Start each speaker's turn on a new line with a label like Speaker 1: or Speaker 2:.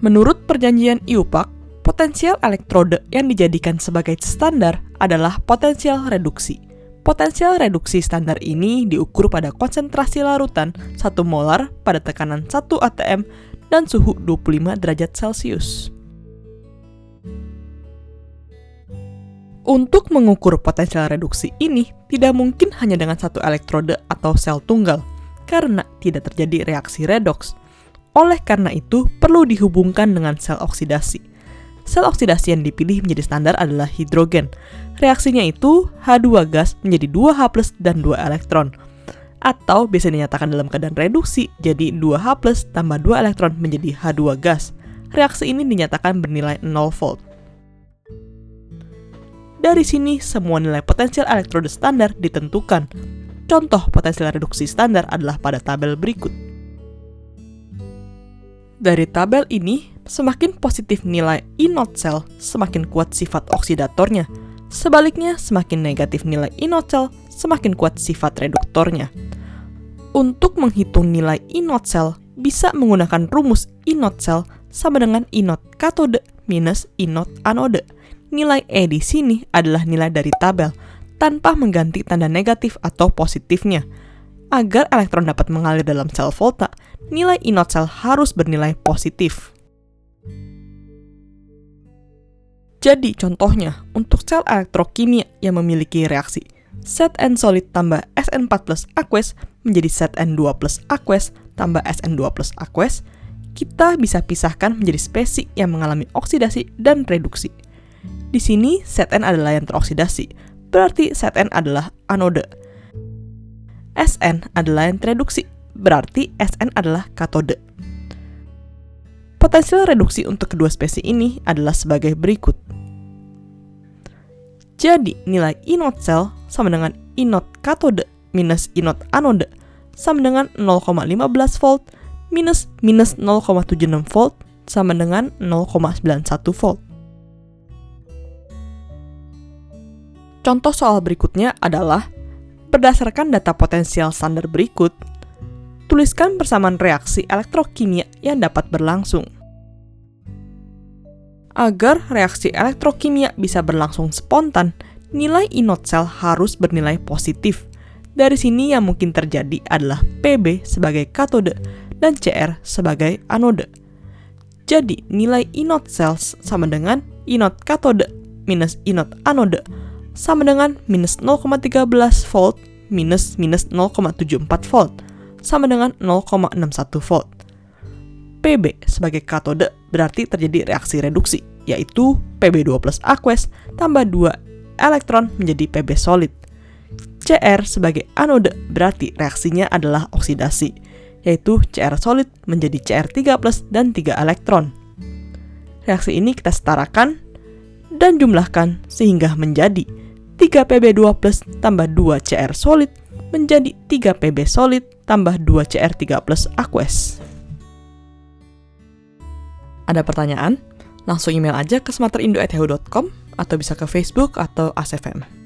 Speaker 1: Menurut perjanjian IUPAC, potensial elektrode yang dijadikan sebagai standar adalah potensial reduksi. Potensial reduksi standar ini diukur pada konsentrasi larutan 1 molar pada tekanan 1 atm dan suhu 25 derajat Celcius. Untuk mengukur potensial reduksi ini, tidak mungkin hanya dengan satu elektrode atau sel tunggal, karena tidak terjadi reaksi redoks. Oleh karena itu, perlu dihubungkan dengan sel oksidasi. Sel oksidasi yang dipilih menjadi standar adalah hidrogen. Reaksinya itu H2 gas menjadi 2H+ dan 2 elektron. Atau bisa dinyatakan dalam keadaan reduksi, jadi 2H+ tambah 2 elektron menjadi H2 gas. Reaksi ini dinyatakan bernilai 0 volt. Dari sini, semua nilai potensial elektrode standar ditentukan. Contoh potensial reduksi standar adalah pada tabel berikut. Dari tabel ini, semakin positif nilai inot cell, semakin kuat sifat oksidatornya. Sebaliknya, semakin negatif nilai inot cell, semakin kuat sifat reduktornya. Untuk menghitung nilai inot cell, bisa menggunakan rumus inot cell sama dengan inot katode minus inot anode. Nilai E di sini adalah nilai dari tabel, tanpa mengganti tanda negatif atau positifnya. Agar elektron dapat mengalir dalam sel volta, nilai inot cell harus bernilai positif. Jadi contohnya, untuk sel elektrokimia yang memiliki reaksi Zn solid tambah Sn4+ aqueous menjadi Zn2+ aqueous tambah Sn2+ aqueous, kita bisa pisahkan menjadi spesi yang mengalami oksidasi dan reduksi. Di sini Zn adalah yang teroksidasi, berarti Zn adalah anode. Sn adalah yang tereduksi, berarti Sn adalah katode. Potensial reduksi untuk kedua spesi ini adalah sebagai berikut. Jadi, nilai inot cell sama dengan inot katode minus inot anode sama dengan 0,15 volt minus 0,76 volt sama dengan 0,91 volt. Contoh soal berikutnya adalah, berdasarkan data potensial standar berikut, tuliskan persamaan reaksi elektrokimia yang dapat berlangsung. Agar reaksi elektrokimia bisa berlangsung spontan, nilai inot cell harus bernilai positif. Dari sini yang mungkin terjadi adalah Pb sebagai katode dan Cr sebagai anode. Jadi, nilai inot cells sama dengan inot katode minus inot anode sama dengan minus 0,13 volt minus 0,74 volt sama dengan 0,61 volt. Pb sebagai katode berarti terjadi reaksi reduksi, yaitu Pb2+ aqueous tambah 2 elektron menjadi Pb solid. Cr sebagai anode berarti reaksinya adalah oksidasi, yaitu Cr solid menjadi Cr3+ dan 3 elektron. Reaksi ini kita setarakan dan jumlahkan sehingga menjadi 3 Pb2+ tambah 2 Cr solid menjadi 3 Pb solid tambah 2 Cr3+ aqueous. Ada pertanyaan? Langsung email aja ke smarterindo@yahoo.com atau bisa ke Facebook atau ASFM.